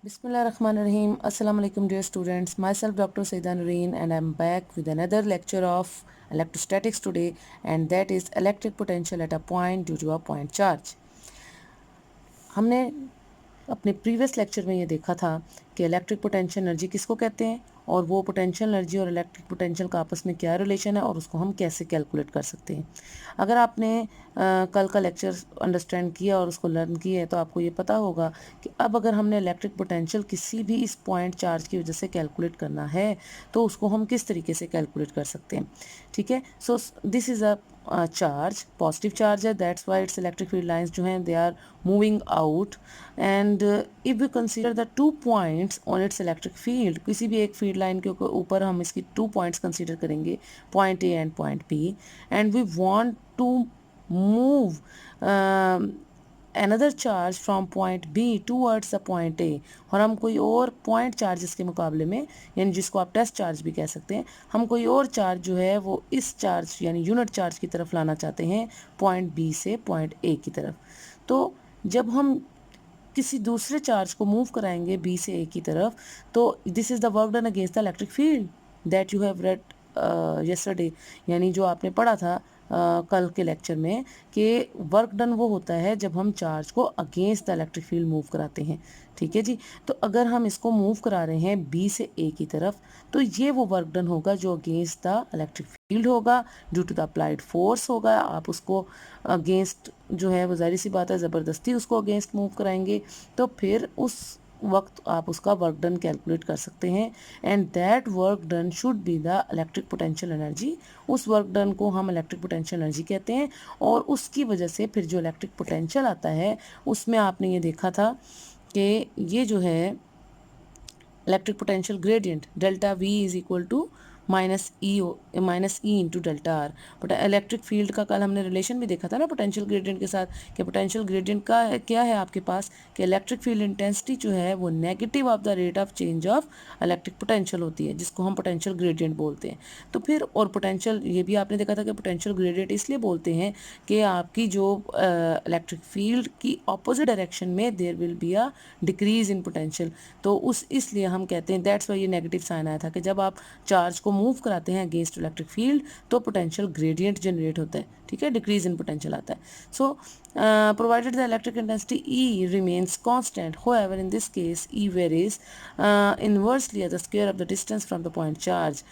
Bismillahirrahmanirrahim. Assalamu alaikum dear students. Myself Dr. Saida Nureen and I am back with another lecture of electrostatics today, and that is electric potential at a point due to a point charge. हमने अपने previous lecture में ये देखा था कि electric potential energy किसको कहते हैं और वो पोटेंशियल एनर्जी और इलेक्ट्रिक पोटेंशियल का आपस में क्या रिलेशन है और उसको हम कैसे कैलकुलेट कर सकते हैं। अगर आपने कल का लेक्चर अंडरस्टैंड किया और उसको लर्न किया है तो आपको ये पता होगा कि अब अगर हमने इलेक्ट्रिक पोटेंशियल किसी भी इस पॉइंट चार्ज की वजह से कैलकुलेट करना है तो उसको हम किस तरीके से कैलकुलेट कर सकते हैं। ठीक है, so this is a charge, positive charge है, that's why it's electric field lines जो हैं they are moving out and if we consider the 2 points on its electric field, किसी भी एक फील्ड लाइन के ऊपर हम इसकी 2 पॉइंट्स कंसीडर करेंगे, point A and point B, and we want to move another charge from point B towards the point A, और हम कोई और पॉइंट चार्जेस के मुकाबले में, यानी जिसको आप टेस्ट चार्ज भी कह सकते हैं, हम कोई और चार्ज जो है वो इस चार्ज यानी यूनिट चार्ज की तरफ लाना चाहते हैं पॉइंट B से पॉइंट A की तरफ। तो जब हम किसी दूसरे चार्ज को मूव कराएंगे B से A की तरफ, तो this is the work done against the electric field that you have read yesterday, यानी जो आपने पढ़ा था कल के लेक्चर में कि वर्क डन वो होता है जब हम चार्ज को against the electric field move कराते हैं। ठीक है जी, तो अगर हम इसको मूव करा रहे हैं बी से ए की तरफ तो ये वो वर्क डन होगा जो अगेंस्ट द इलेक्ट्रिक फील्ड होगा, due to the applied force होगा। आप उसको अगेंस्ट जो है वो जाहिर सी बात है ज़बरदस्ती उसको अगेंस्ट मूव कराएंगे तो फिर उस वक्त आप उसका वर्क डन कैलकुलेट कर सकते हैं, and that work done should be the electric potential energy. उस वर्क डन को हम इलेक्ट्रिक पोटेंशियल एनर्जी कहते हैं और उसकी वजह से फिर जो इलेक्ट्रिक पोटेंशियल आता है उसमें आपने ये देखा था कि ये जो है electric potential gradient delta V is equal to minus E into delta R. But electric field का कल हमने रिलेशन भी देखा था ना पोटेंशियल ग्रेडियंट के साथ, कि पोटेंशियल ग्रेडियंट का क्या है आपके पास कि इलेक्ट्रिक फील्ड इंटेंसिटी जो है वो negative of the rate of change of electric potential होती है, जिसको हम पोटेंशियल ग्रेडियंट बोलते हैं। तो फिर और पोटेंशियल ये भी आपने देखा था कि पोटेंशियल ग्रेडियंट इसलिए बोलते हैं कि आपकी जो इलेक्ट्रिक फील्ड की ऑपोजिट डायरेक्शन में there will be a decrease in potential, तो उस इसलिए हम कहते हैं दैट्स वाई ये नेगेटिव साइन आया था कि जब आप चार्ज को मूव कराते हैं अगेंस्ट इलेक्ट्रिक फील्ड तो पोटेंशियल ग्रेडियंट जनरेट होता है। ठीक है, डिक्रीज इन पोटेंशियल आता है। So provided the electric intensity E remains constant, however in this case E varies inversely as the square of the distance from the point charge.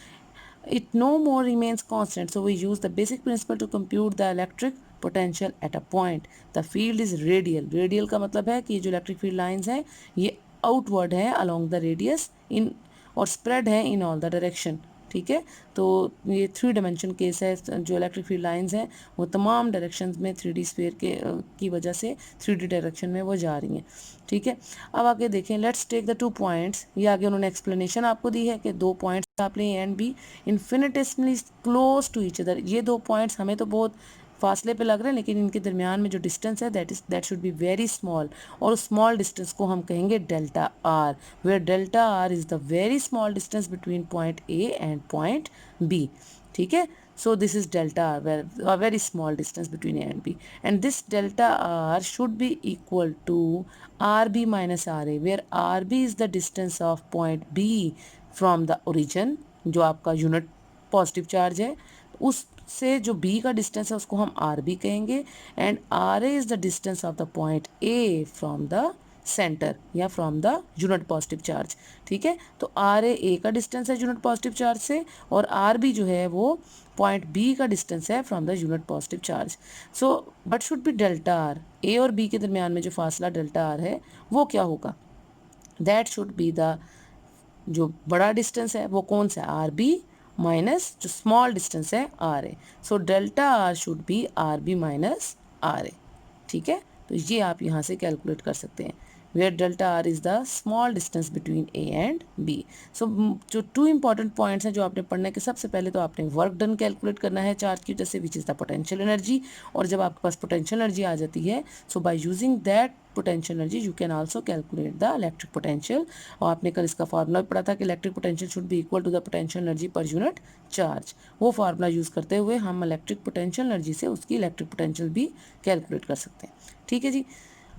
It no more remains constant, so we use the basic principle to compute the electric potential at a point. The field is radial. Radial का मतलब है कि ये जो electric field lines हैं ये outward है along the radius in और स्प्रेड है इन ऑल द डायरेक्शन। ठीक है, तो ये 3 डायमेंशन केस है, जो इलेक्ट्रिक फील्ड लाइंस हैं वो तमाम डायरेक्शंस में 3D स्फीयर के की वजह से 3D डायरेक्शन में वो जा रही हैं। ठीक है, अब आगे देखें, लेट्स टेक द 2 पॉइंट्स। ये आगे उन्होंने एक्सप्लेनेशन आपको दी है कि 2 पॉइंट्स आप लें A and B infinitesimally close to each other. ये 2 पॉइंट्स हमें तो बहुत फासले पे लग रहे हैं लेकिन इनके दरमियान में जो डिस्टेंस है that should be very small, और उस स्मॉल डिस्टेंस को हम कहेंगे delta R, where delta R is the very small distance between point A and point B. ठीक है, so this is delta r, where a very small distance between a and b, and this delta r should be equal to rb minus ra, where rb is the distance of point b from the origin, जो आपका unit positive charge है उससे जो b का distance है उसको हम rb कहेंगे, and ra is the distance of the point a from the centre या from the unit positive charge. ठीक है, तो आर ए का डिस्टेंस है यूनिट पॉजिटिव चार्ज से और आर बी जो है वो पॉइंट बी का डिस्टेंस है from the unit positive charge. So but should be delta R, A और बी के दरमियान में जो फासला डेल्टा आर है वो क्या होगा, दैट शुड बी द जो बड़ा डिस्टेंस है वो कौन सा है, आर बी माइनस जो स्मॉल डिस्टेंस है R A. So delta R should be R B minus R A. ठीक है, तो ये आप यहाँ से कैलकुलेट कर सकते हैं, where delta r is the small distance between a and b. So जो 2 important points हैं जो आपने पढ़ना है कि सबसे पहले तो आपने वर्क डन कैलकुलेट करना है चार्ज की वजह से which is the potential energy, और जब आपके पास पोटेंशियल एनर्जी आ जाती है so by using that potential energy you can also calculate the electric potential. और आपने कल इसका फार्मूला भी पढ़ा था कि electric potential should be equal to the potential energy per unit charge. वो फार्मूला यूज़ करते हुए हम इलेक्ट्रिक पोटेंशियल एनर्जी से उसकी इलेक्ट्रिक पोटेंशियल भी कैलकुलेट कर सकते हैं। ठीक है जी,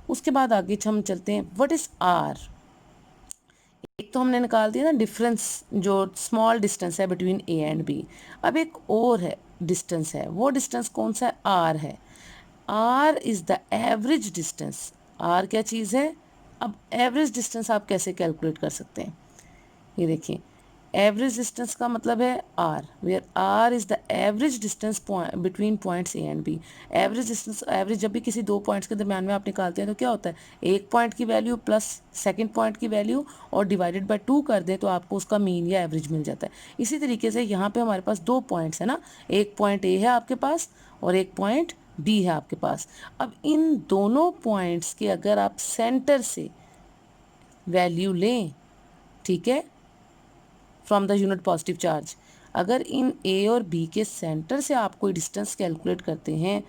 उसके बाद आगे हम चलते हैं, व्हाट इज आर। एक तो हमने निकाल दिया ना डिफरेंस, जो स्मॉल डिस्टेंस है बिटवीन ए एंड बी। अब एक और है डिस्टेंस है, वो डिस्टेंस कौन सा है? आर है। R is the average distance. R क्या चीज़ है? अब एवरेज डिस्टेंस आप कैसे कैलकुलेट कर सकते हैं? ये देखिए, एवरेज डिस्टेंस का मतलब है R, where R is the average distance between points A and B. Average distance, average जब भी किसी दो पॉइंट्स के दरम्यान में आप निकालते हैं तो क्या होता है? एक पॉइंट की वैल्यू प्लस सेकंड पॉइंट की वैल्यू और डिवाइडेड बाय 2 कर दें तो आपको उसका मीन या एवरेज मिल जाता है। इसी तरीके से यहाँ पे हमारे पास दो पॉइंट्स है ना, एक पॉइंट ए है आपके पास और एक पॉइंट बी है आपके पास। अब इन दोनों पॉइंट्स के अगर आप सेंटर से वैल्यू लें, ठीक है, from the unit positive charge, अगर इन ए और बी के सेंटर से आप कोई डिस्टेंस कैलकुलेट करते हैं,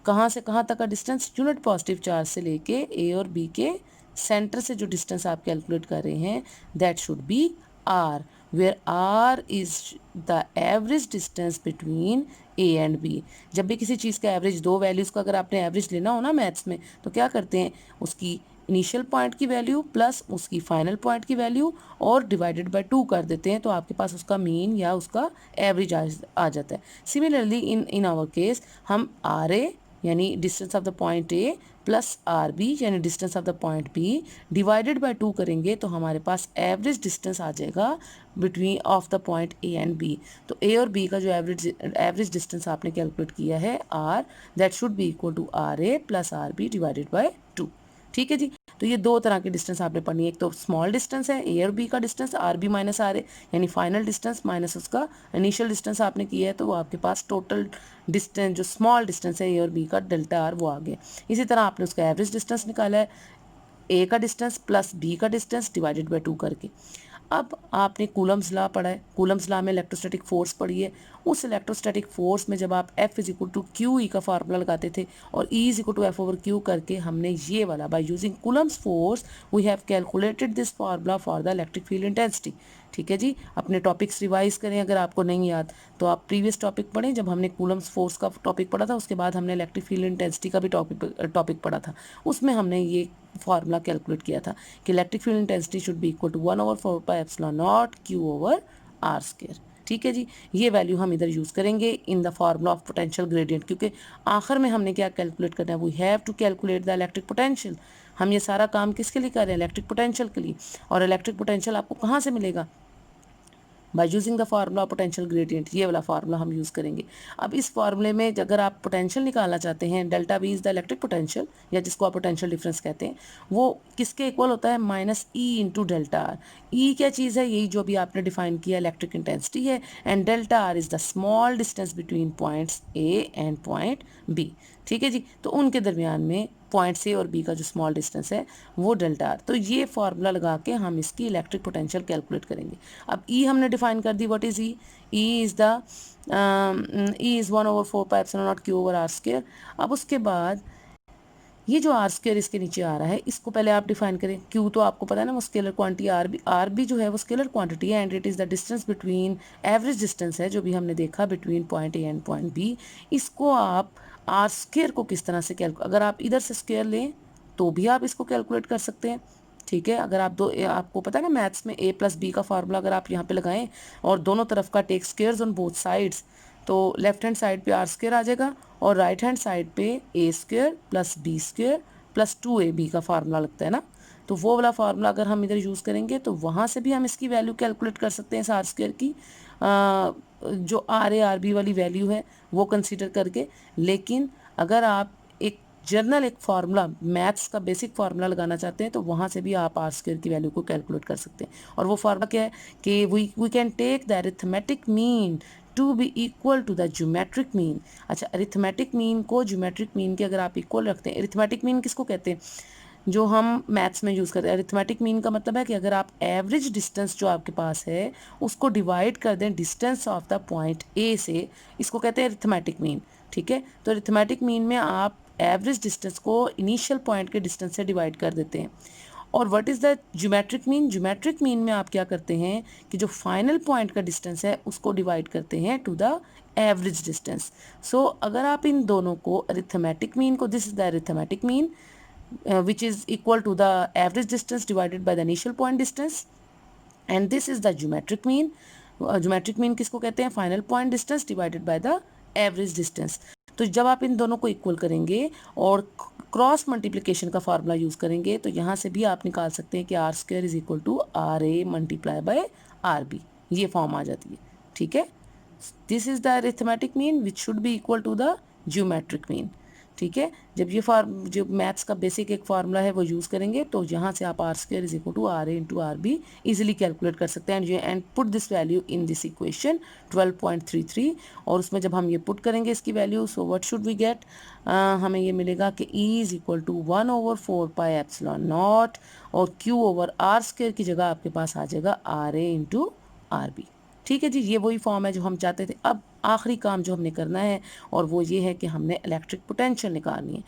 कहाँ से कहाँ तक का डिस्टेंस? यूनिट पॉजिटिव चार्ज से लेके ए और बी के सेंटर से जो डिस्टेंस आप कैलकुलेट कर रहे हैं, that should be R, where R is the average distance between A and B. जब भी किसी चीज़ का एवरेज, दो वैल्यूज़ का अगर आपने एवरेज लेना हो ना मैथ्स में, तो क्या करते हैं? उसकी इनिशियल पॉइंट की वैल्यू प्लस उसकी फाइनल पॉइंट की वैल्यू और डिवाइडेड बाय 2 कर देते हैं, तो आपके पास उसका मीन या उसका एवरेज आ जाता है। सिमिलरली इन आवर केस हम आर ए यानी distance of the point A plus R B यानी distance of the point B divided by 2 करेंगे तो हमारे पास एवरेज डिस्टेंस आ जाएगा between of the point A and B. तो ए और बी का जो एवरेज डिस्टेंस आपने कैलकुलेट किया है R, that should be equal to R A plus R B divided by 2। ठीक है जी। तो ये दो तरह की डिस्टेंस आपने पढ़नी है, एक तो स्मॉल डिस्टेंस है ए और बी का distance R B minus R A यानी फाइनल डिस्टेंस माइनस उसका इनिशियल डिस्टेंस आपने किया है, तो वो आपके पास टोटल डिस्टेंस जो स्मॉल डिस्टेंस है ए और बी का डेल्टा आर वो आ गया। इसी तरह आपने उसका एवरेज डिस्टेंस निकाला है, ए का डिस्टेंस प्लस बी का डिस्टेंस डिवाइडेड बाय 2 करके। अब आपने कूलम्स लॉ पढ़ा है, कूलम्स लॉ में इलेक्ट्रोस्टैटिक फोर्स पढ़ी है। उस इलेक्ट्रोस्टैटिक फोर्स में जब आप F is equal to Q E का फार्मूला लगाते थे और E is equal to F over Q करके हमने ये वाला by using Coulomb's force we have calculated this formula for the electric field intensity. ठीक है जी। अपने टॉपिक्स रिवाइज करें, अगर आपको नहीं याद तो आप प्रीवियस टॉपिक पढ़ें। जब हमने कूलम्स फोर्स का टॉपिक पढ़ा था उसके बाद हमने इलेक्ट्रिक फील्ड इंटेंसिटी का भी टॉपिक पढ़ा था, उसमें हमने ये फार्मूला कैलकुलेट किया था कि electric field intensity should be equal to 1/4 pi epsilon naught Q over R square. ठीक है जी। ये वैल्यू हम इधर यूज़ करेंगे in the formula of potential gradient, क्योंकि आखिर में हमने क्या कैलकुलेट करना है? We have to calculate the electric potential. हम ये सारा काम किसके लिए कर रहे हैं? इलेक्ट्रिक पोटेंशियल के लिए। और इलेक्ट्रिक पोटेंशियल आपको कहाँ से मिलेगा? Bye using the formula potential gradient, ये वाला फार्मूला हम यूज़ करेंगे। अब इस फार्मूले में अगर आप पोटेंशियल निकालना चाहते हैं, delta B is the electric potential या जिसको आप पोटेंशियल डिफरेंस कहते हैं, वो किसके इक्वल होता है? Minus E into delta R. E क्या चीज़ है? यही जो भी आपने डिफाइन किया इलेक्ट्रिक इंटेंसिटी है, and delta R is the small distance between points A and point B. ठीक है जी। तो उनके दरमियान में पॉइंट ए और बी का जो स्मॉल डिस्टेंस है वो डेल्टा आर। तो ये फार्मूला लगा के हम इसकी इलेक्ट्रिक पोटेंशियल कैलकुलेट करेंगे। अब ई हमने डिफाइन कर दी, what is E? E is the E is 1/4 pi epsilon naught Q over R square. अब उसके बाद ये जो आर स्क्वायर इसके नीचे आ रहा है, इसको पहले आप डिफाइन करें। क्यू तो आपको पता है ना, वो स्केलर क्वांटिटी, आर बी जो है वो स्केलर क्वांटिटी है, and it is the distance between, average distance है जो भी हमने देखा between point A and point B. इसको आप आर स्क्वायर को किस तरह से अगर आप इधर से स्क्वायर लें तो भी आप इसको कैलकुलेट कर सकते हैं। ठीक है। अगर आप आपको पता है ना मैथ्स में ए प्लस बी का फार्मूला अगर आप यहाँ पे लगाएं और दोनों तरफ का take squares on both sides, तो लेफ्ट हैंड साइड पे आर स्क्वायर आ जाएगा और राइट हैंड साइड पे A square plus B square plus 2ab का फार्मूला लगता है ना। तो वो वाला फार्मूला अगर हम इधर यूज़ करेंगे तो वहाँ से भी हम इसकी वैल्यू कैलकुलेट कर सकते हैं इस आर स्क्वायर की, जो आर ए आर बी वाली वैल्यू है वो कंसीडर करके। लेकिन अगर आप एक फार्मूला, मैथ्स का बेसिक फार्मूला लगाना चाहते हैं तो वहाँ से भी आप आर स्क्वायर की वैल्यू को कैलकुलेट कर सकते हैं। और वो फार्मूला क्या है कि we can take the arithmetic mean to be equal to the geometric mean. अच्छा, अरिथमेटिक मीन को ज्योमेट्रिक मीन के अगर आप इक्वल रखते हैं, अरिथमेटिक मीन किसको कहते हैं? जो हम मैथ्स में यूज़ करते हैं। अरिथमेटिक मीन का मतलब है कि अगर आप एवरेज डिस्टेंस जो आपके पास है उसको डिवाइड कर दें डिस्टेंस ऑफ द पॉइंट ए से, इसको कहते हैं अरिथमेटिक मीन। ठीक है। तो अरिथमेटिक मीन में आप एवरेज डिस्टेंस को इनिशियल पॉइंट के डिस्टेंस से डिवाइड कर देते हैं। और what is the geometric mean? Geometric mean में आप क्या करते हैं कि जो फाइनल पॉइंट का डिस्टेंस है उसको डिवाइड करते हैं टू द एवरेज डिस्टेंस। सो अगर आप इन दोनों को, अरिथमेटिक मीन को, this is the arithmetic mean, which is equal to the average distance divided by the initial point distance, and this is the geometric mean. geometric mean किसको कहते हैं? Final point distance divided by the average distance. तो जब आप इन दोनों को equal करेंगे और क्रॉस मल्टीप्लिकेशन का फार्मूला यूज करेंगे तो यहाँ से भी आप निकाल सकते हैं कि R square is equal to R A multiply by R B, ये फॉर्म आ जाती है। ठीक है, this is the arithmetic mean which should be equal to the geometric mean. ठीक है, जब ये जो मैथ्स का बेसिक एक फार्मूला है वो यूज़ करेंगे तो यहाँ से आप R square is equal to R A into R B easily calculate कर सकते हैं and put this value in this equation 12.33, और उसमें जब हम ये पुट करेंगे इसकी value, so what should we get, हमें ये मिलेगा कि E is equal to 1/4 pi epsilon naught, और Q ओवर आर स्क्वायर की जगह आपके पास आ जाएगा R A into R B. ठीक है जी, ये वही फॉर्म है जो हम चाहते थे। अब आखिरी काम जो हमने करना है और वो ये है कि हमने इलेक्ट्रिक पोटेंशियल निकालनी है।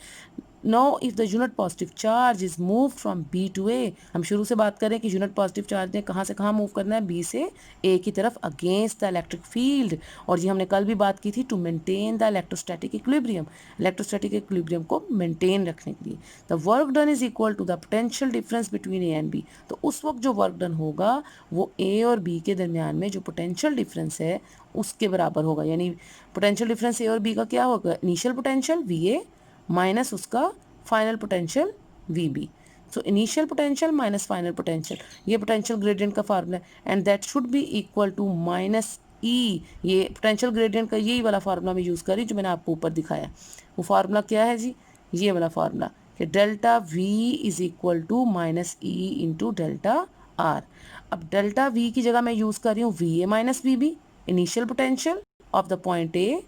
No if the unit positive charge is move from B to A, हम शुरू से बात करें कि यूनिट पॉजिटिव चार्ज ने कहाँ से कहाँ मूव करना है, बी से ए की तरफ अगेंस्ट द इलेक्ट्रिक फील्ड, और ये हमने कल भी बात की थी to maintain the electrostatic equilibrium, electrostatic equilibrium को मेंटेन रखने के लिए। The work done is equal to the potential difference between A and B, तो उस वक्त जो वर्क डन होगा वो ए और बी के दरमियान में जो पोटेंशियल डिफरेंस है उसके बराबर होगा। यानी पोटेंशियल डिफरेंस ए और बी का क्या होगा, initial potential V A minus उसका final potential V B. So initial potential minus final potential, ये पोटेंशियल ग्रेडियंट का फार्मूला है, and that should be equal to minus E. ये पोटेंशियल ग्रेडियंट का यही वाला फार्मूला मैं यूज़ करी जो मैंने आपको ऊपर दिखाया। वो फार्मूला क्या है जी, ये वाला फार्मूला कि delta V is equal to minus E into delta R. अब डेल्टा वी की जगह मैं यूज़ कर रही हूँ V A minus V B, initial potential of the point A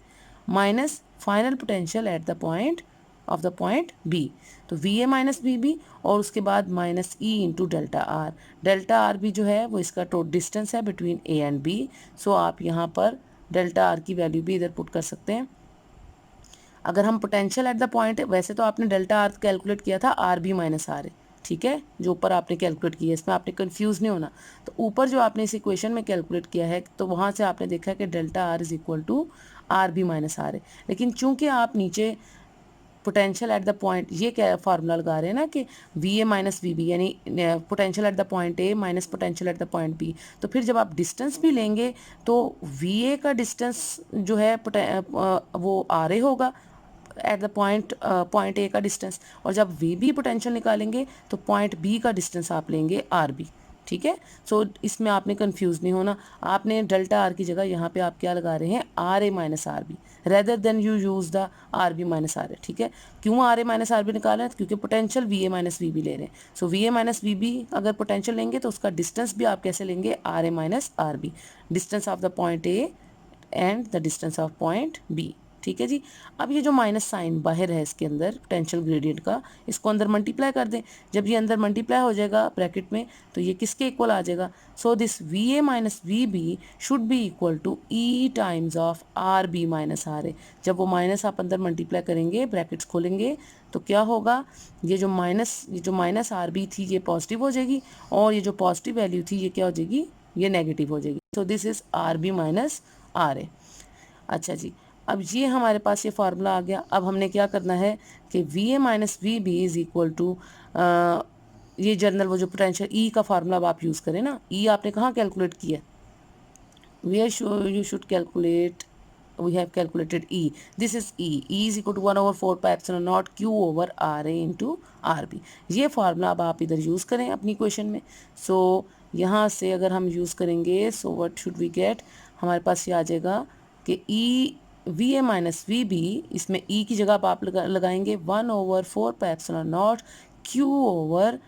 minus final potential at the point of the point B. तो V A minus B B और उसके बाद minus E into delta R. Delta R भी जो है वो इसका distance है between A and B. So आप यहाँ पर डेल्टा आर की वैल्यू भी इधर पुट कर सकते हैं। अगर हम पोटेंशियल एट द पॉइंट, वैसे तो आपने डेल्टा आर कैलकुलेट किया था are B minus R A, ठीक है, जो ऊपर आपने कैलकुलेट किया है, इसमें आपने कंफ्यूज नहीं होना। तो ऊपर जो आपने इस इक्वेशन में कैलकुलेट किया है तो वहाँ से आपने देखा है कि delta R is equal to R B minus R A, लेकिन चूंकि आप नीचे पोटेंशियल एट द पॉइंट ये क्या फार्मूला लगा रहे हैं ना कि V A minus V B, यानी potential at the point A minus potential at the point B, तो फिर जब आप डिस्टेंस भी लेंगे तो वी ए का डिस्टेंस जो है वो आर ए होगा एट द पॉइंट ए का डिस्टेंस, और जब वी बी पोटेंशियल निकालेंगे तो पॉइंट बी का डिस्टेंस आप लेंगे आर बी। ठीक है, सो इसमें आपने कंफ्यूज नहीं होना। आपने डेल्टा आर की जगह यहाँ पे आप क्या लगा रहे हैं, R A minus R B, rather than you use the R B minus R A. ठीक है, क्यों R A minus R B निकाल रहे हैं, क्योंकि potential V A minus V B ले रहे हैं। सो V A minus V B अगर पोटेंशियल लेंगे तो उसका डिस्टेंस भी आप कैसे लेंगे, R A minus R B, distance of the point A and the distance of point B. ठीक है जी, अब ये जो माइनस साइन बाहर है इसके अंदर पोटेंशियल ग्रेडियंट का, इसको अंदर मल्टीप्लाई कर दें। जब ये अंदर मल्टीप्लाई हो जाएगा ब्रैकेट में तो ये किसके इक्वल आ जाएगा, so this V A minus V B should be equal to E times of R B minus R A. जब वो माइनस आप अंदर मल्टीप्लाई करेंगे, ब्रैकेट्स खोलेंगे, तो क्या होगा, ये जो माइनस आर बी थी ये पॉजिटिव हो जाएगी, और ये जो पॉजिटिव वैल्यू थी ये क्या हो जाएगी, ये नेगेटिव हो जाएगी। So this is R B minus R A. अच्छा जी, अब ये हमारे पास ये फार्मूला आ गया। अब हमने क्या करना है कि V A minus V B is equal to ये जनरल वो जो पोटेंशियल ई का फार्मूला अब आप यूज़ करें ना, ई आपने कहाँ कैलकुलेट किया, you should calculate, we have calculated E. This is E. E is equal to 1/4 pi epsilon naught Q over R A into R B. ये फार्मूला अब आप इधर यूज़ करें अपनी इक्वेशन में। सो यहाँ से अगर हम यूज़ करेंगे so what should we get, हमारे पास ये आ जाएगा कि E V A minus V B, इसमें E की जगह आप लगाएंगे 1/4 pi epsilon naught Q over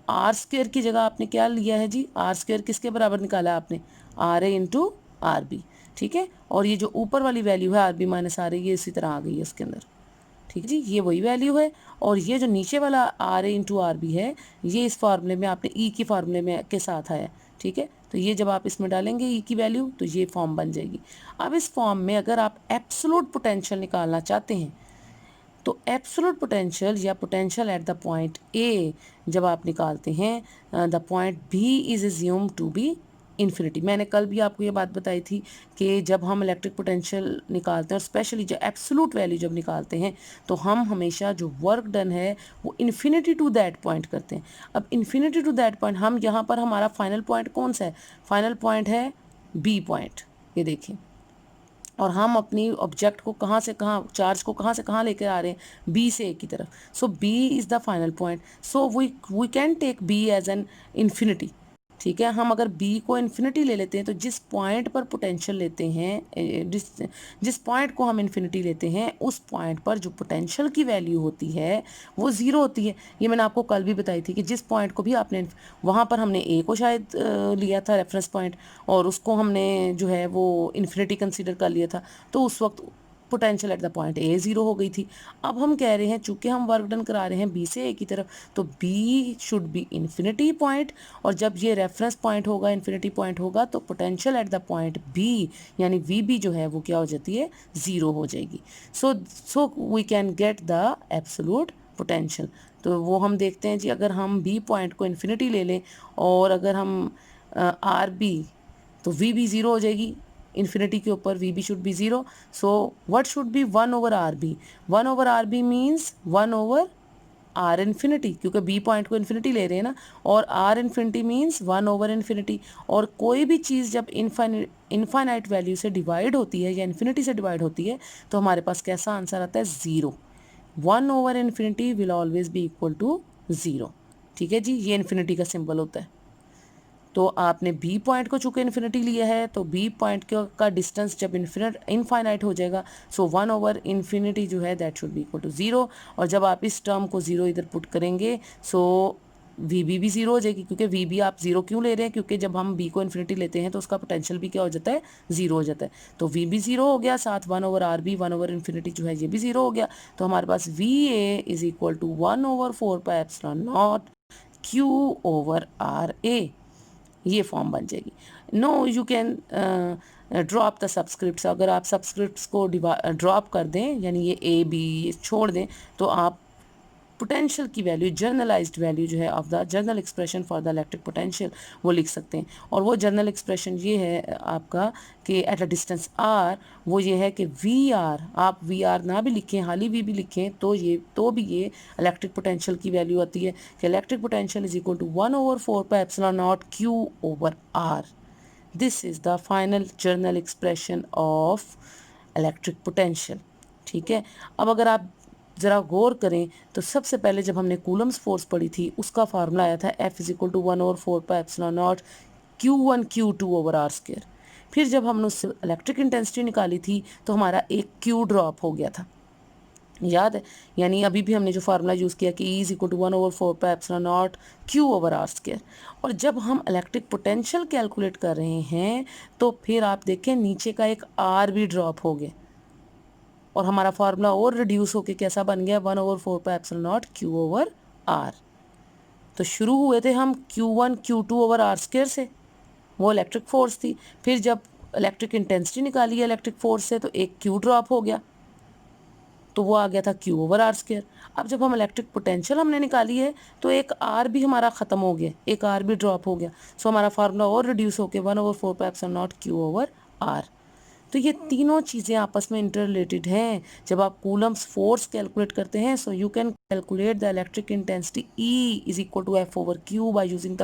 R square की जगह आपने क्या लिया है जी, आर स्क्वेयर किसके बराबर निकाला आपने, R A into R B. ठीक है, और ये जो ऊपर वाली वैल्यू है R B minus R A ये इसी तरह आ गई है उसके अंदर। ठीक है जी, ये वही वैल्यू है, और ये जो नीचे वाला R A into R B है ये इस फार्मूले में आपने ई की फार्मूले में के साथ आया। ठीक है, तो ये जब आप इसमें डालेंगे ई की वैल्यू तो ये फॉर्म बन जाएगी। अब इस फॉर्म में अगर आप एब्सोल्यूट पोटेंशियल निकालना चाहते हैं तो एब्सोल्यूट पोटेंशियल या potential at the point A जब आप निकालते हैं, the point B is assume to be infinity. मैंने कल भी आपको ये बात बताई थी कि जब हम इलेक्ट्रिक पोटेंशियल निकालते हैं और स्पेशली जो एब्सोलूट वैल्यू जब निकालते हैं तो हम हमेशा जो वर्क डन है वो इन्फिनिटी टू दैट पॉइंट करते हैं। अब इन्फिनिटी टू दैट पॉइंट, हम यहाँ पर हमारा फाइनल पॉइंट कौन सा है? फाइनल पॉइंट है बी पॉइंट, ये देखिए। और हम अपनी ऑब्जेक्ट को कहाँ से कहाँ, चार्ज को कहाँ से कहाँ लेकर आ रहे हैं? बी से ए की तरफ। So B is the final point, so we can take B as an infinity. ठीक है, हम अगर b को इन्फिनिटी ले लेते हैं तो जिस पॉइंट पर पोटेंशियल लेते हैं, जिस पॉइंट को हम इन्फिनिटी लेते हैं उस पॉइंट पर जो पोटेंशियल की वैल्यू होती है वो ज़ीरो होती है। ये मैंने आपको कल भी बताई थी कि जिस पॉइंट को भी आपने, वहाँ पर हमने a को शायद लिया था रेफरेंस पॉइंट, और उसको हमने जो है वो इन्फिनिटी कंसीडर कर लिया था, तो उस वक्त potential at the point A zero हो गई थी। अब हम कह रहे हैं चूंकि हम वर्क डन करा रहे हैं बी से ए की तरफ, तो B should be infinity point, और जब ये रेफरेंस पॉइंट होगा, इन्फिनिटी पॉइंट होगा, तो potential at the point B यानी वी बी जो है वो क्या हो जाती है? ज़ीरो हो जाएगी। So we can get the absolute potential. तो वो हम देखते हैं जी, अगर हम बी पॉइंट को इन्फिनिटी ले लें और अगर हम आर बी, तो वी बी ज़ीरो हो जाएगी, इन्फिनिटी के ऊपर V B should be zero. So what should be? 1 over R B. 1 over R B means 1 over R infinity, क्योंकि बी पॉइंट को इन्फिनिटी ले रहे हैं ना, और R infinity means 1 over infinity. और कोई भी चीज़ जब इनफाइनाइट वैल्यू से डिवाइड होती है या इन्फिनिटी से डिवाइड होती है तो हमारे पास कैसा आंसर आता है? Zero. 1 over infinity will always be equal to zero. ठीक है जी, ये इन्फिनिटी का सिंबल होता है। तो आपने बी पॉइंट को चूंकि इन्फिनिटी लिया है तो बी पॉइंट का डिस्टेंस जब इनफाइनाइट हो जाएगा, सो 1 ओवर इन्फिनिटी जो है that should be equal to zero. और जब आप इस टर्म को ज़ीरो इधर पुट करेंगे सो वी बी भी ज़ीरो हो जाएगी, क्योंकि वी बी आप ज़ीरो क्यों ले रहे हैं? क्योंकि जब हम बी को इन्फिनिटी लेते हैं तो उसका पोटेंशियल भी क्या हो जाता है? ज़ीरो हो जाता है। तो वी बी ज़ीरो हो गया, साथ 1 over R B, 1 over infinity जो है ये भी ज़ीरो हो गया। तो हमारे पास V A is equal to 1 over 4 pi epsilon naught Q over R A, ये फॉर्म बन जाएगी। No you can drop the subscripts. अगर आप सबस्क्रिप्ट्स को ड्रॉप कर दें, यानी ये ए बी छोड़ दें, तो आप पोटेंशियल की वैल्यू, जर्नलाइज्ड वैल्यू जो है of the journal expression for the electric potential वो लिख सकते हैं। और वो जर्नल एक्सप्रेशन ये है आपका कि एट अ डिस्टेंस आर, वो ये है कि वी आर, आप वी आर ना भी लिखें, हाली वी भी लिखें, तो भी ये इलेक्ट्रिक पोटेंशियल की वैल्यू आती है कि electric potential is equal to 1 over 4 pi epsilon naught Q over R. This is the final general expression of electric potential. ठीक है, अब अगर आप ज़रा गौर करें तो सबसे पहले जब हमने कूलम्स फोर्स पढ़ी थी उसका फार्मूला आया था F is equal to 1 over 4 pi epsilon naught Q1 Q2 over R square. फिर जब हमने उससे इलेक्ट्रिक इंटेंसिटी निकाली थी तो हमारा एक Q ड्रॉप हो गया था, याद है? यानी अभी भी हमने जो फार्मूला यूज़ किया कि E is equal to 1 over 4 pi epsilon naught Q over R square. और जब हम इलेक्ट्रिक पोटेंशियल कैलकुलेट कर रहे हैं तो फिर आप देखें नीचे का एक R भी ड्रॉप हो गया और हमारा फार्मूला और रिड्यूस होके कैसा बन गया? 1 over 4 pi epsilon naught Q over R। तो शुरू हुए थे हम Q1 Q2 over R square से, वो इलेक्ट्रिक फोर्स थी। फिर जब इलेक्ट्रिक इंटेंसिटी निकाली है इलेक्ट्रिक फोर्स से तो एक Q ड्रॉप हो गया, तो वो आ गया था Q ओवर आर स्क्वायर। अब जब हम इलेक्ट्रिक पोटेंशियल हमने निकाली है तो एक R भी हमारा ख़त्म हो गया, एक R भी ड्रॉप हो गया। सो हमारा फार्मूला और रिड्यूस होके 1 over 4 pi epsilon naught Q over R। तो ये तीनों चीज़ें आपस में इंटर रिलेटेड हैं। जब आप कूलम्स फोर्स कैलकुलेट करते हैं so you can calculate the electric intensity E is equal to F over Q by using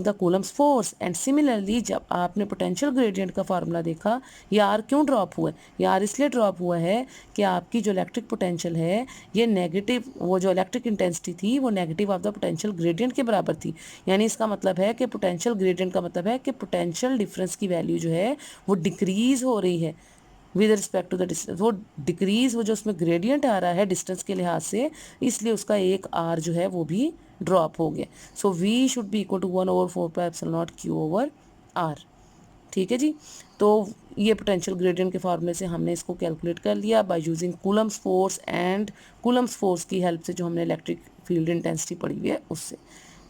the Coulomb's force. And similarly जब आपने पोटेंशियल ग्रेडियंट का फार्मूला देखा, ये आर क्यों ड्रॉप हुआ है? ये आर इसलिए ड्रॉप हुआ है कि आपकी जो इलेक्ट्रिक पोटेंशियल है ये नेगेटिव, वो जो इलेक्ट्रिक इंटेंसिटी थी वो negative of the potential gradient के बराबर थी। यानी इसका मतलब है कि पोटेंशियल ग्रेडियंट का मतलब है कि पोटेंशियल डिफरेंस की वैल्यू जो है वो डिक्रीज हो रही है with respect to the distance. वो डिक्रीज, वो जो उसमें ग्रेडियंट आ रहा है डिस्टेंस के लिहाज से, इसलिए उसका एक आर जो है वो भी ड्रॉप हो गया। So V should be equal to 1 over 4 pi epsilon naught Q over R. ठीक है जी, तो ये पोटेंशियल ग्रेडियंट के फार्मूले से हमने इसको कैलकुलेट कर लिया bye using Coulomb's force and Coulomb's force की हेल्प से जो हमने इलेक्ट्रिक फील्ड इंटेंसिटी पढ़ी हुई है उससे।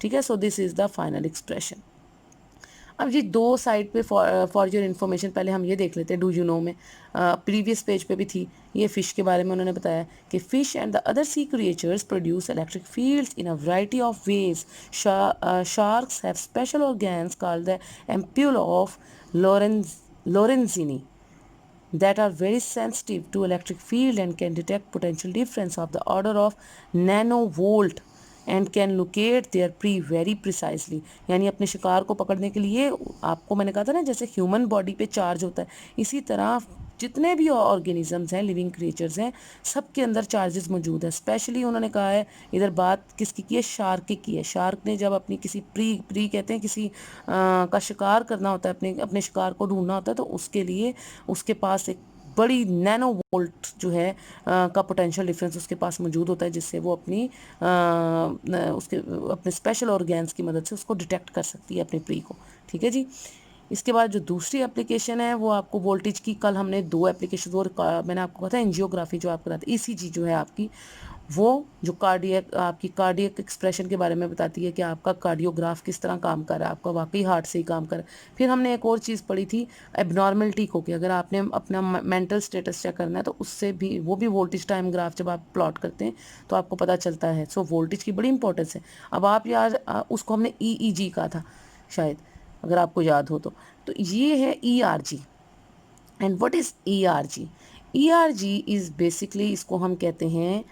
ठीक है, so this is the final expression. अब ये दो साइड पे फॉर योर इन्फॉर्मेशन पहले हम ये देख लेते हैं, डू यू नो में प्रीवियस पेज पे भी थी, ये फिश के बारे में उन्होंने बताया कि fish and the other sea creatures produce electric fields in a variety of ways. Sharks have special organs called the ampulla of Lorenzini that are very sensitive to electric field and can detect potential difference of the order of nanovolt and can locate their prey very precisely. यानी अपने शिकार को पकड़ने के लिए, आपको मैंने कहा था ना जैसे ह्यूमन बॉडी पे चार्ज होता है, इसी तरह जितने भी ऑर्गेनिजम्स हैं, लिविंग क्रिएचर्स हैं, सबके अंदर चार्जेस मौजूद है. स्पेशली उन्होंने कहा है, इधर बात किसकी की है, शार्क की है. शार्क ने जब अपनी किसी प्री कहते हैं किसी का शिकार करना होता है, अपने अपने शिकार को ढूंढना होता है, तो उसके लिए उसके पास एक बड़ी नैनो वोल्ट जो है का पोटेंशियल डिफरेंस उसके पास मौजूद होता है, जिससे वो अपनी उसके अपने स्पेशल ऑर्गेन्स की मदद से उसको डिटेक्ट कर सकती है अपने प्री को. ठीक है जी. इसके बाद जो दूसरी एप्लीकेशन है वो आपको वोल्टेज की, कल हमने दो एप्लीकेशन और मैंने आपको कहा था एंजियोग्राफी जो आप कराते, ईसीजी जो है आपकी, वो जो कार्डियक आपकी कार्डियक एक्सप्रेशन के बारे में बताती है कि आपका कार्डियोग्राफ किस तरह काम कर रहा है, आपका वाकई हार्ट से ही काम कर रहा है. फिर हमने एक और चीज़ पढ़ी थी एबनॉर्मलिटी को, कि अगर आपने अपना मेंटल स्टेटस चेक करना है तो उससे भी, वो भी वोल्टेज टाइम ग्राफ जब आप प्लॉट करते हैं तो आपको पता चलता है. सो वोल्टेज की बड़ी इंपॉर्टेंस है. अब आप यार उसको हमने ईईजी कहा था शायद, अगर आपको याद हो तो ये है ERG. And what is ERG? ERG is basically, इसको हम कहते हैं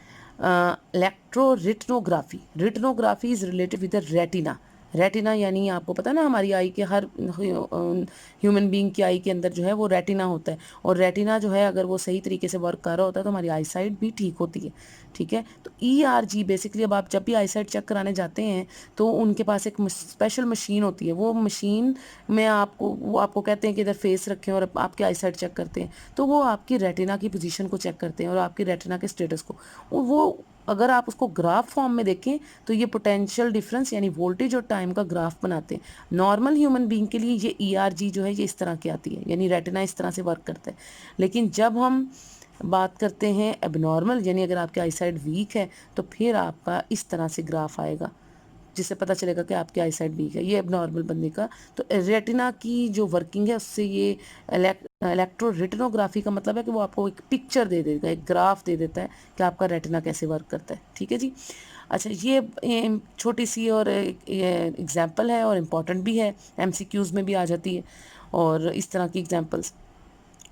electroretinography. Retinography is related with the retina. Retina यानी आपको पता है ना, हमारी आई के हर ह्यूमन बीइंग की आई के अंदर जो है वो रेटिना होता है, और रेटिना जो है अगर वो सही तरीके से वर्क कर रहा होता है तो हमारी आई साइट भी ठीक होती है. ठीक है. तो ईआरजी बेसिकली, अब आप जब भी आई साइट चेक कराने जाते हैं तो उनके पास एक स्पेशल मशीन होती है. वो मशीन में वो आपको कहते हैं कि इधर फेस रखें और आपके आई साइट चेक करते हैं, तो वो आपकी रेटिना की पोजीशन को चेक करते हैं और आपकी रेटिना के स्टेटस को. वो अगर आप उसको ग्राफ फॉर्म में देखें तो ये पोटेंशियल डिफरेंस यानी वोल्टेज और टाइम का ग्राफ बनाते हैं. नॉर्मल ह्यूमन बीइंग के लिए ये ईआरजी जो है ये इस तरह की आती है, यानी रेटिना इस तरह से वर्क करता है. लेकिन जब हम बात करते हैं एबनॉर्मल, यानी अगर आपकी आई साइट वीक है तो फिर आपका इस तरह से ग्राफ आएगा, जिससे पता चलेगा कि आपकी आई साइट वीक है. ये एबनॉर्मल बंदे का. तो रेटिना की जो वर्किंग है उससे ये इलेक्ट्रो रेटिनोग्राफी का मतलब है कि वो आपको एक पिक्चर दे देगा, एक ग्राफ दे देता है कि आपका रेटिना कैसे वर्क करता है. ठीक है जी. अच्छा, ये छोटी सी और एग्जाम्पल है और इम्पॉर्टेंट भी है, एमसीक्यूज़ में भी आ जाती है. और इस तरह की एग्जाम्पल्स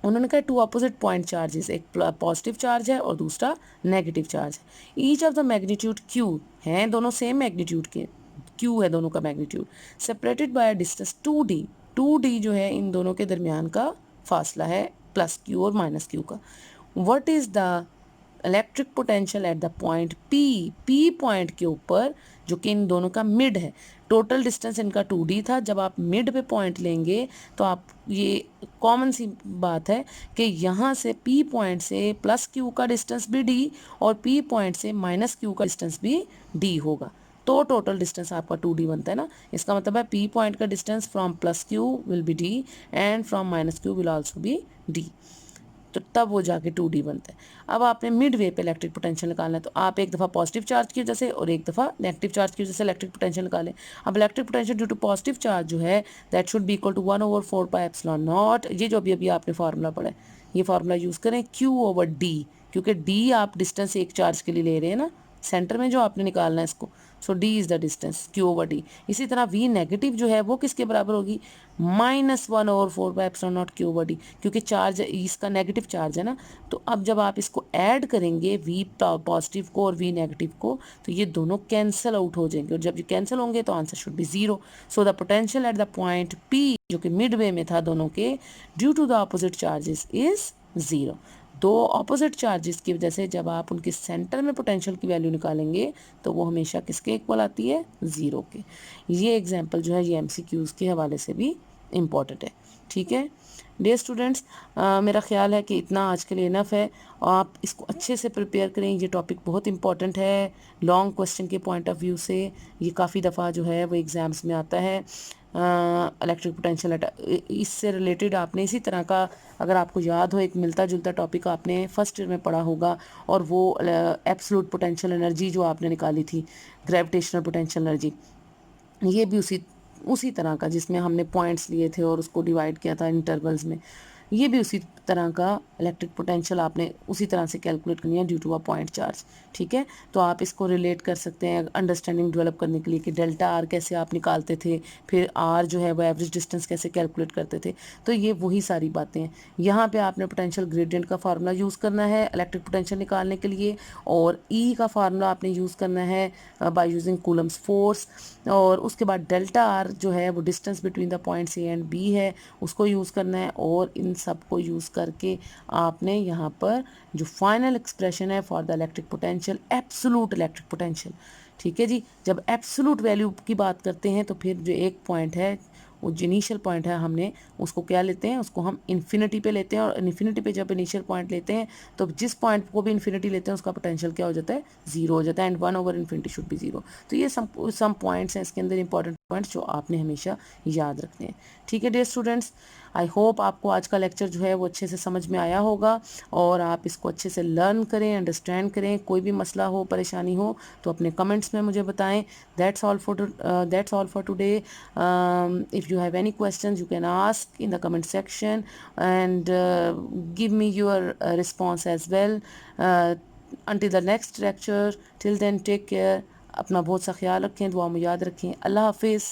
उन्होंने कहा, टू अपोजिट पॉइंट चार्जेस, एक पॉजिटिव चार्ज है और दूसरा नेगेटिव चार्ज है. Each of the magnitude Q हैं, दोनों सेम मैग्नीट्यूड के, क्यू है दोनों का magnitude, separated by distance 2d. 2d जो है इन दोनों के दरमियान का फासला है, प्लस क्यू और माइनस क्यू का. What is the electric potential at the point P point के ऊपर, जो कि इन दोनों का मिड है. टोटल डिस्टेंस इनका 2d था. जब आप मिड पे पॉइंट लेंगे तो आप, ये कॉमन सी बात है कि यहाँ से पी पॉइंट से प्लस क्यू का डिस्टेंस भी d और पी पॉइंट से माइनस क्यू का डिस्टेंस भी d होगा, तो टोटल डिस्टेंस आपका 2d बनता है ना. इसका मतलब है पी पॉइंट का distance from plus Q will be d and from minus Q will also be d, तो तब वो जाके 2d बनता है. अब आपने मिड वे पे इलेक्ट्रिक पोटेंशियल निकालना है, तो आप एक दफ़ा पॉजिटिव चार्ज की वजह से और एक दफ़ा नेगेटिव चार्ज की वजह से इलेक्ट्रिक पोटेंशियल निकालें. अब electric potential due to positive charge जो है that should be equal to 1/4 pi epsilon naught. ये जो अभी आपने फार्मूला पढ़ा है, ये फार्मूला यूज़ करें, Q/D, क्योंकि D आप डिस्टेंस एक चार्ज के लिए ले रहे हैं ना, सेंटर में जो आपने निकालना है इसको. सो D is the distance, Q/D. इसी तरह V नेगेटिव जो है वो किसके बराबर होगी, -1/4 पाई एप्सिलॉन नॉट Q/D, क्योंकि चार्ज इसका नेगेटिव चार्ज है ना. तो अब जब आप इसको ऐड करेंगे V पॉजिटिव को और V नेगेटिव को, तो ये दोनों कैंसिल आउट हो जाएंगे, और जब ये कैंसिल होंगे तो answer should be 0. So the potential at the point P, जो कि मिड वे में था दोनों के, due to the opposite charges is 0. दो ऑपोजिट चार्जेस की वजह से जब आप उनके सेंटर में पोटेंशियल की वैल्यू निकालेंगे तो वो हमेशा किसके इक्वल आती है, 0 के. ये एग्जांपल जो है ये एमसीक्यूज़ के हवाले से भी इम्पॉर्टेंट है. ठीक है डियर स्टूडेंट्स, मेरा ख्याल है कि इतना आज के लिए इनफ है. आप इसको अच्छे से प्रिपेयर करें, ये टॉपिक बहुत इंपॉर्टेंट है लॉन्ग क्वेश्चन के पॉइंट ऑफ व्यू से. ये काफ़ी दफ़ा जो है वो एग्ज़ाम्स में आता है. इलेक्ट्रिक पोटेंशियल, इससे रिलेटेड आपने इसी तरह का, अगर आपको याद हो, एक मिलता जुलता टॉपिक आपने फर्स्ट ईयर में पढ़ा होगा, और वो एब्सोल्यूट पोटेंशियल एनर्जी जो आपने निकाली थी, ग्रेविटेशनल पोटेंशियल एनर्जी, ये भी उसी उसी तरह का जिसमें हमने पॉइंट्स लिए थे और उसको डिवाइड किया था इंटरवल्स में, ये भी उसी तरह का इलेक्ट्रिक पोटेंशियल आपने उसी तरह से कैलकुलेट करनी है due to a point charge. ठीक है, तो आप इसको रिलेट कर सकते हैं अंडरस्टैंडिंग डेवलप करने के लिए कि डेल्टा आर कैसे आप निकालते थे, फिर आर जो है वो एवरेज डिस्टेंस कैसे कैलकुलेट करते थे। तो ये वही सारी बातें हैं। यहाँ पे आपने पोटेंशियल ग्रेडियंट का फार्मूला यूज़ करना है इलेक्ट्रिक पोटेंशियल निकालने के लिए, और ई का फार्मूला आपने यूज़ करना है बाय यूजिंग कूलम्स फोर्स, और उसके बाद डेल्टा आर जो है वो distance between the points A and B है, उसको यूज़ करना है। और इन सब को यूज़ करके आपने यहाँ पर जो फाइनल एक्सप्रेशन है for the electric potential, absolute electric potential, ठीक है जी, जब एब्सोलूट वैल्यू की बात करते हैं तो फिर जो एक पॉइंट है वो जो इनिशियल पॉइंट है हमने उसको क्या लेते हैं, उसको हम इन्फिनिटी पे लेते हैं, और इन्फिनिटी पे जब इनिशियल पॉइंट लेते हैं तो जिस पॉइंट को भी इन्फिनिटी लेते हैं उसका पोटेंशियल क्या हो जाता है, जीरो हो जाता है, एंड 1/इन्फिनिटी शुड बी जीरो। तो ये सम पॉइंट्स हैं इसके अंदर, इंपॉर्टेंट पॉइंट्स जो आपने हमेशा याद रखने हैं। ठीक है डियर स्टूडेंट्स, आई होप आपको आज का लेक्चर जो है वो अच्छे से समझ में आया होगा और आप इसको अच्छे से लर्न करें, अंडरस्टैंड करें। कोई भी मसला हो, परेशानी हो तो अपने कमेंट्स में मुझे बताएं। That's all for today. If you have any questions you can ask in the comment section and give me your response as well. until the next lecture, till then take care। अपना बहुत सा ख्याल रखें, दुआ में याद रखें। अल्लाह हाफिज़।